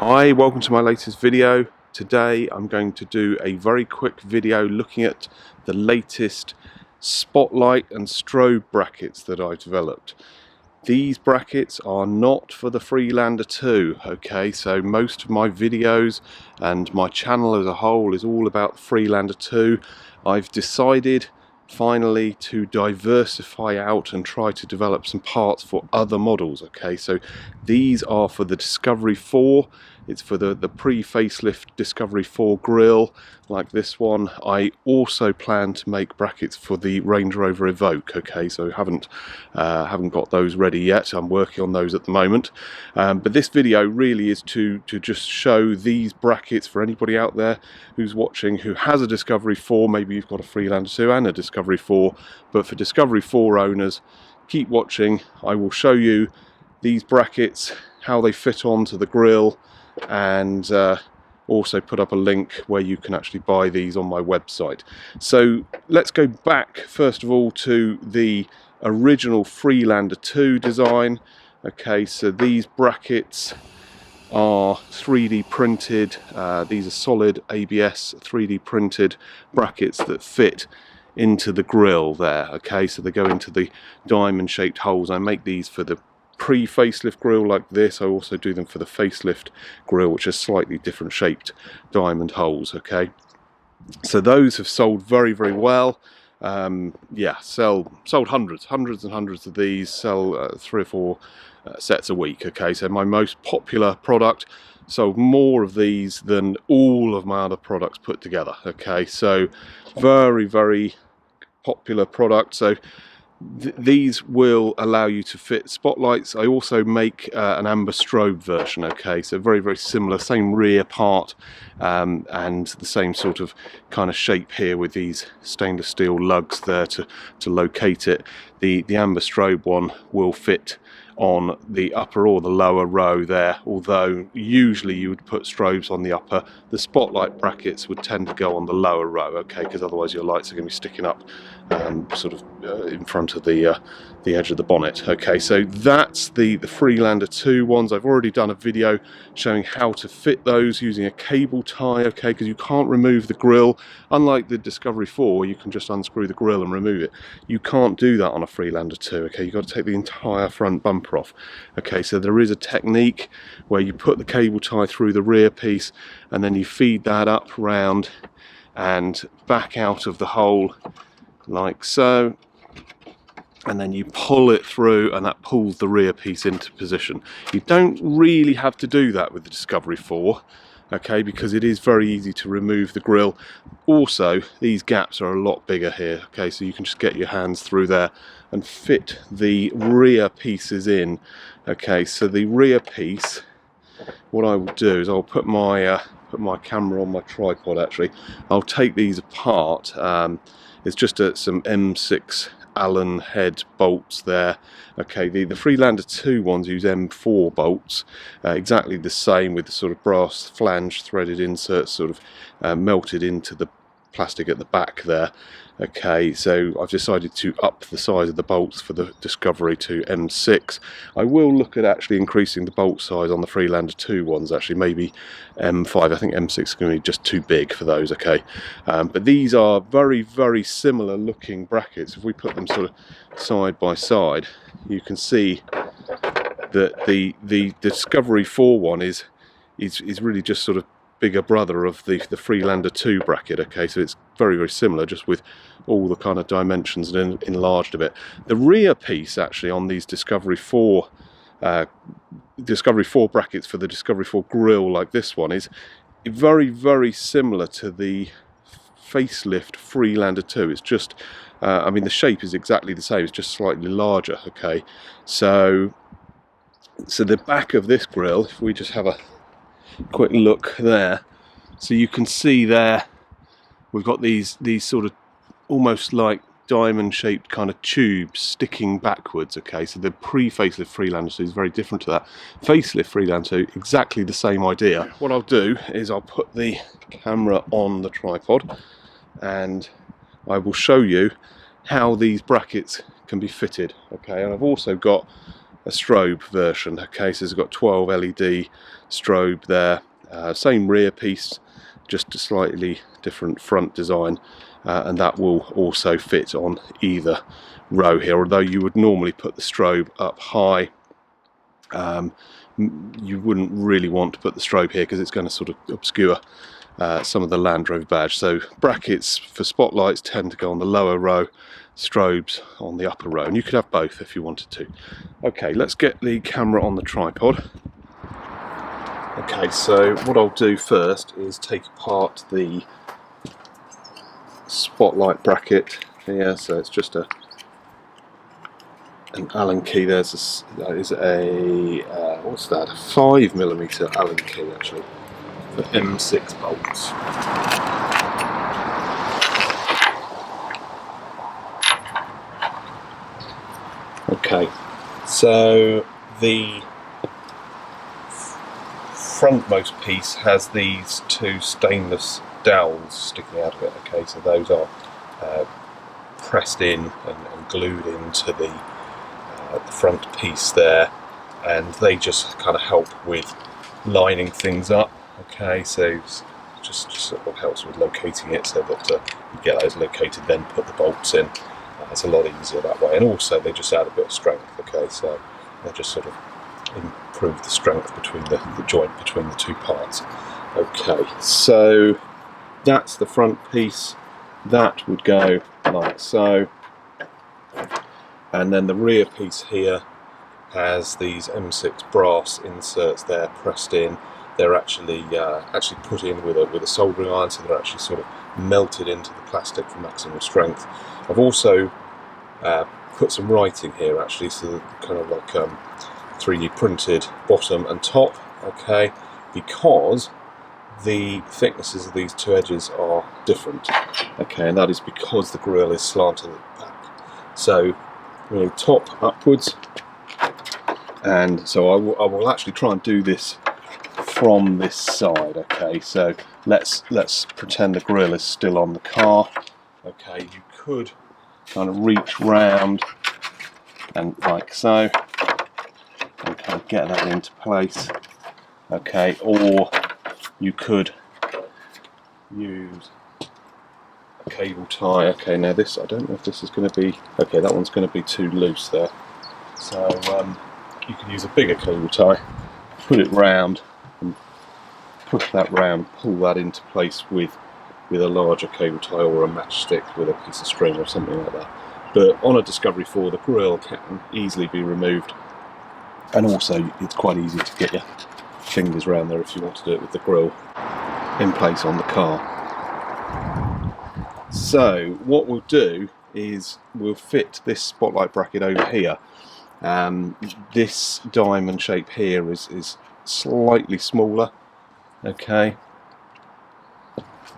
Hi, welcome to my latest video. Today I'm going to do a very quick video looking at the latest spotlight and strobe brackets that I've developed. These brackets are not for the Freelander 2, okay? So most of my videos and my channel as a whole is all about the Freelander 2. I've decided finally to diversify out and try to develop some parts for other models, okay? So these are for the Discovery 4. It's for the pre-facelift Discovery 4 grille like this one. I also plan to make brackets for the Range Rover Evoque, okay? So haven't got those ready yet. I'm working on those at the moment. But this video really is to just show these brackets for anybody out there who's watching who has a Discovery 4. Maybe you've got a Freelander 2 and a Discovery 4, but for Discovery 4 owners, keep watching. I will show you these brackets, how they fit onto the grille, and also put up a link where you can actually buy these on my website. So let's go back first of all to the original Freelander 2 design. Okay, so these brackets are 3D printed. These are solid ABS 3D printed brackets that fit into the grille there. Okay, so they go into the diamond shaped holes. I make these for the pre-facelift grille like this. I also do them for the facelift grille, which are slightly different shaped diamond holes. Okay, so those have sold very well. Yeah, sold hundreds and hundreds of these. Sell 3 or 4 sets a week. Okay, so my most popular product sold more of these than all of my other products put together. Okay, so very popular product. So these will allow you to fit spotlights. I also make an amber strobe version. Okay, so very similar, same rear part, and the same sort of kind of shape here with these stainless steel lugs there to locate it. The amber strobe one will fit on the upper or the lower row there, although usually you would put strobes on the upper. The spotlight brackets would tend to go on the lower row, okay, because otherwise your lights are going to be sticking up sort of in front of the edge of the bonnet. Okay, so that's the Freelander 2 ones. I've already done a video showing how to fit those using a cable tie, okay, because you can't remove the grille. Unlike the Discovery 4, where you can just unscrew the grille and remove it, you can't do that on a Freelander 2, okay? You've got to take the entire front bumper off. Okay, so there is a technique where you put the cable tie through the rear piece and then you feed that up round and back out of the hole like so, and then you pull it through and that pulls the rear piece into position. You don't really have to do that with the Discovery 4, okay, because it is very easy to remove the grille. Also, these gaps are a lot bigger here, okay, so you can just get your hands through there and fit the rear pieces in. Okay, so the rear piece, what I will do is I'll put my camera on my tripod. Actually, I'll take these apart. It's just some M6 Allen head bolts there. Okay, the Freelander 2 ones use M4 bolts, exactly the same, with the sort of brass flange threaded inserts sort of melted into the plastic at the back there. Okay, so I've decided to up the size of the bolts for the Discovery to M6. I will look at actually increasing the bolt size on the Freelander 2 ones, actually maybe M5. I think M6 is going to be just too big for those, okay. But these are very similar looking brackets. If we put them sort of side by side, you can see that the Discovery 4 one is really just sort of bigger brother of the Freelander 2 bracket. Okay, so it's very similar, just with all the kind of dimensions and enlarged a bit. The rear piece actually on these Discovery 4 brackets for the Discovery 4 grille like this one is very similar to the facelift Freelander 2. It's just I mean, the shape is exactly the same, it's just slightly larger. Okay, so the back of this grille, if we just have a quick look there, so you can see there we've got these sort of almost like diamond shaped kind of tubes sticking backwards. Okay, so the pre-facelift Freelander 2 is very different to that. Facelift Freelander 2, exactly the same idea. What I'll do is I'll put the camera on the tripod and I will show you how these brackets can be fitted. Okay, and I've also got a strobe version. Okay, so it's got 12 LED strobe there, same rear piece, just a slightly different front design, and that will also fit on either row here, although you would normally put the strobe up high. You wouldn't really want to put the strobe here because it's going to sort of obscure some of the Land Rover badge. So brackets for spotlights tend to go on the lower row, strobes on the upper row, and you could have both if you wanted to. Okay, let's get the camera on the tripod. Okay, so what I'll do first is take apart the spotlight bracket here. So it's just an Allen key. That is a what's that? A 5mm Allen key actually for M6 bolts. Okay, so the frontmost piece has these two stainless dowels sticking out of it. Okay, so those are pressed in and glued into the front piece there, and they just kind of help with lining things up. Okay, so just sort of helps with locating it so that you get those located, then put the bolts in. It's a lot easier that way, and also they just add a bit of strength. Okay, so they just sort of improve the strength between the joint between the two parts. Okay, so that's the front piece. That would go like so, and then the rear piece here has these M6 brass inserts there pressed in. They're actually put in with a soldering iron, so they're actually sort of melted into the plastic for maximum strength. I've also put some writing here actually, so kind of like 3D printed bottom and top. Okay, because the thicknesses of these two edges are different. Okay, and that is because the grille is slanted at the back. So we'll top upwards, and so I will actually try and do this from this side. Okay, so let's pretend the grille is still on the car. Okay, you could kind of reach round and like so, and kind of get that into place. Okay, or you could use a cable tie. Okay, now this, I don't know if this is going to be, okay, that one's going to be too loose there. So you could use a bigger cable tie, put it round, and push that round, pull that into place with a larger cable tie or a matchstick with a piece of string or something like that. But on a Discovery 4, the grille can easily be removed, and also it's quite easy to get your fingers around there if you want to do it with the grille in place on the car. So what we'll do is we'll fit this spotlight bracket over here. This diamond shape here is slightly smaller. Okay,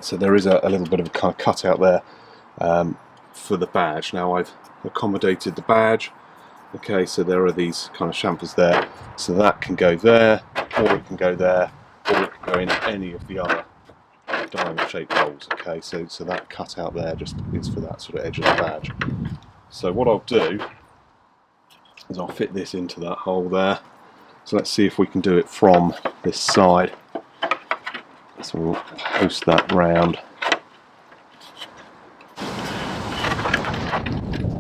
so there is a little bit of a kind of cutout there for the badge. Now I've accommodated the badge. Okay, so there are these kind of chamfers there, so that can go there, or it can go there, or it can go in any of the other diamond shaped holes. Okay, so that cutout there just is for that sort of edge of the badge. So what I'll do is I'll fit this into that hole there. So let's see if we can do it from this side. So we'll post that round.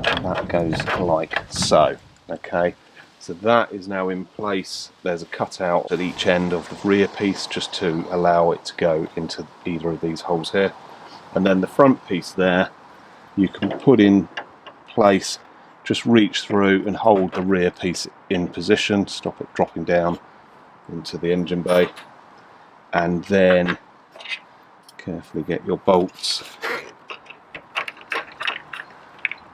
And that goes like so. Okay, so that is now in place. There's a cutout at each end of the rear piece just to allow it to go into either of these holes here. And then the front piece there, you can put in place, just reach through and hold the rear piece in position, stop it dropping down into the engine bay, and then carefully get your bolts,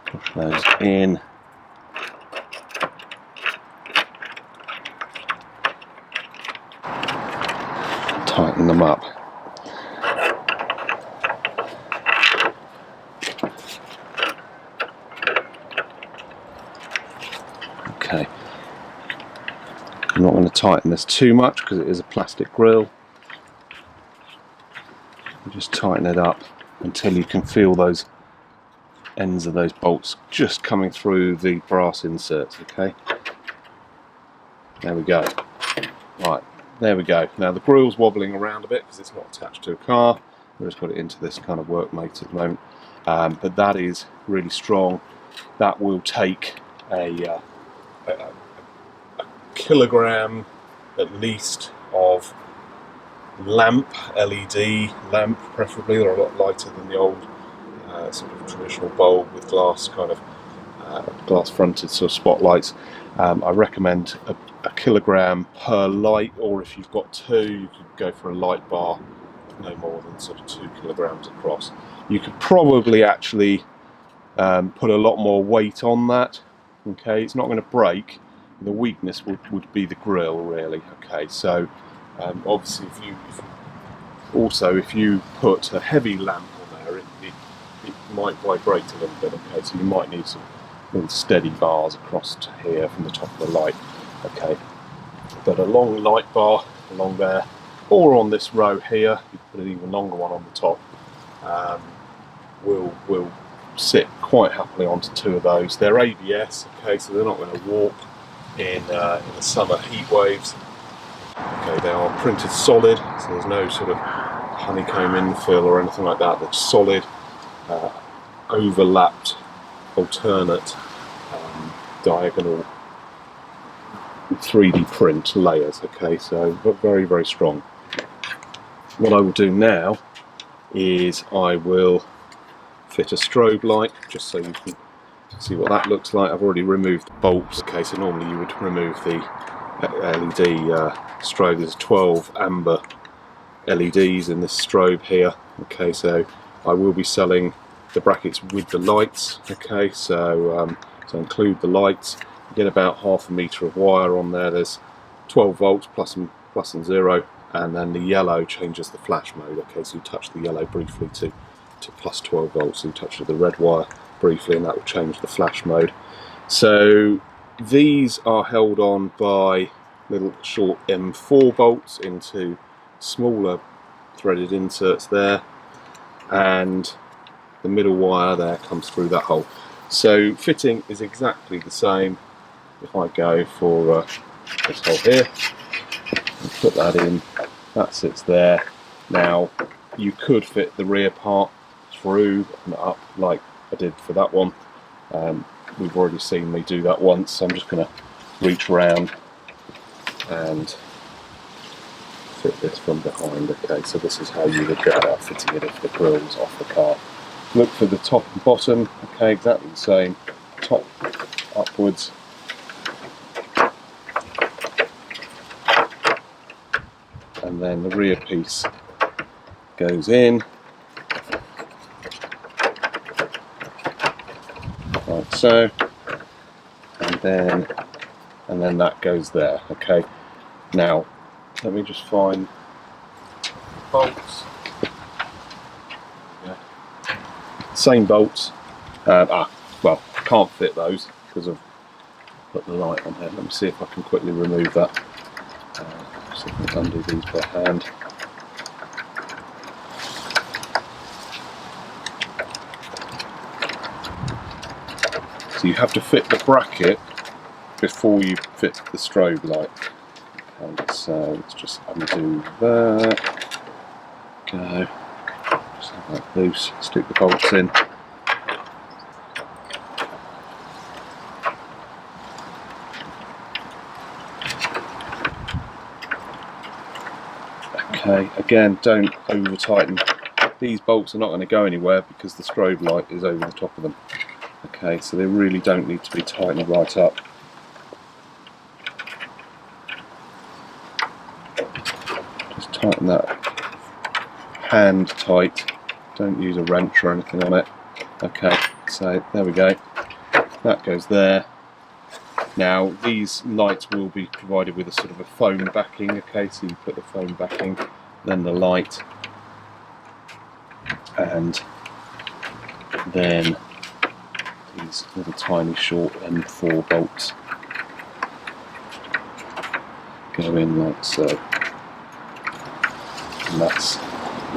push those in, tighten them up. Okay, I'm not going to tighten this too much because it is a plastic grille. Just tighten it up until you can feel those ends of those bolts just coming through the brass inserts. Okay, There we go. Right, there we go. Now the grill's wobbling around a bit because it's not attached to a car. We've just got it into this kind of workmate at the moment. But that is really strong. That will take a kilogram at least of lamp, LED lamp preferably. They're a lot lighter than the old sort of traditional bulb with glass kind of glass fronted sort of spotlights. I recommend a kilogram per light, or if you've got two, you could go for a light bar no more than sort of 2 kilograms across. You could probably actually put a lot more weight on that. Okay, it's not going to break. The weakness would be the grill, really. Okay, so obviously if you put a heavy lamp on there, it might vibrate a little bit. Okay, so you might need some little steady bars across to here from the top of the light. Okay, but a long light bar along there, or on this row here, you put an even longer one on the top, will sit quite happily onto 2 of those. They're ABS, okay, so they're not going to warp in the summer heat waves. Okay, they are printed solid, so there's no sort of honeycomb infill or anything like that. They're solid, overlapped, alternate, diagonal 3D print layers. Okay, so very, very strong. What I will do now is I will fit a strobe light, just so you can see what that looks like. I've already removed the bolts. Okay, so normally you would remove the LED strobe. There's 12 amber LEDs in this strobe here. Okay, so I will be selling the brackets with the lights. Okay, so include the lights. You get about 1/2 meter of wire on there. There's 12 volts plus and 0, and then the yellow changes the flash mode. Okay, so you touch the yellow briefly to plus 12 volts. So you touch the red wire briefly, and that will change the flash mode. So these are held on by little short M4 bolts into smaller threaded inserts there, and the middle wire there comes through that hole. So fitting is exactly the same. If I go for this hole here and put that in, that sits there. Now you could fit the rear part through and up like I did for that one. We've already seen me do that once, so I'm just going to reach around and fit this from behind. Okay, so this is how you would go about fitting it if the grill was off the car. Look for the top and bottom. Okay, exactly the same. Top upwards. And then the rear piece goes in like so, and then that goes there. Okay, now let me just find bolts. Yeah. Same bolts. Well, can't fit those because I've put the light on here. Let me see if I can quickly remove that. See if I can undo these by hand. So you have to fit the bracket before you fit the strobe light. Okay, so let's just undo that. Go. Just have that loose. Stick the bolts in. Okay, again, don't over tighten. These bolts are not going to go anywhere because the strobe light is over the top of them. Okay, so they really don't need to be tightened right up. Just tighten that hand tight. Don't use a wrench or anything on it. Okay, so there we go. That goes there. Now these lights will be provided with a sort of a foam backing. Okay, so you put the foam backing, then the light, and then these little tiny short M4 bolts go in like so. And that's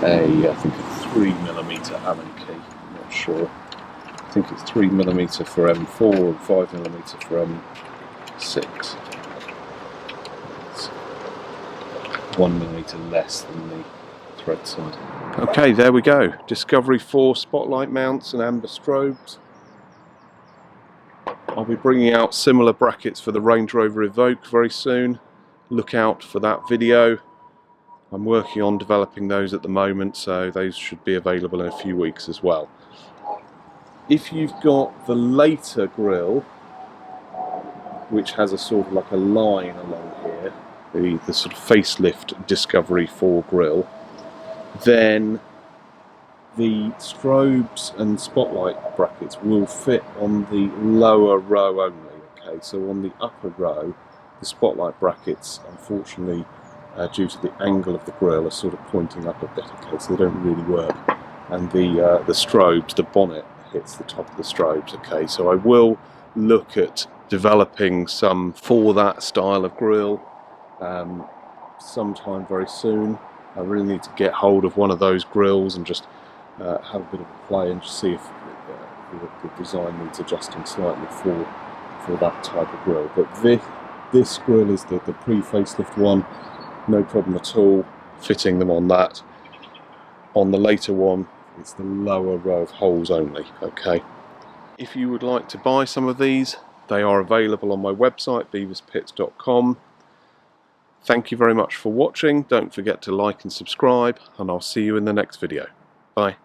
I think a 3mm Allen key. I'm not sure. I think it's 3mm for M4 and 5mm for M6. 1mm less than the thread side. Okay, there we go. Discovery 4 spotlight mounts and amber strobes. I'll be bringing out similar brackets for the Range Rover Evoque very soon. Look out for that video. I'm working on developing those at the moment, so those should be available in a few weeks as well. If you've got the later grille, which has a sort of like a line along here, the sort of facelift Discovery 4 grille, then the strobes and spotlight brackets will fit on the lower row only. Okay, so on the upper row, the spotlight brackets, unfortunately, due to the angle of the grille, are sort of pointing up a bit. Okay, so they don't really work. And the strobes, the bonnet hits the top of the strobes. Okay, so I will look at developing some for that style of grille sometime very soon. I really need to get hold of one of those grills and just have a bit of a play and just see if the design needs adjusting slightly for that type of grill. But this grill is the pre-facelift one, no problem at all fitting them on that. On the later one, it's the lower row of holes only. Okay. If you would like to buy some of these, they are available on my website, beaverspits.com. Thank you very much for watching. Don't forget to like and subscribe, and I'll see you in the next video. Bye.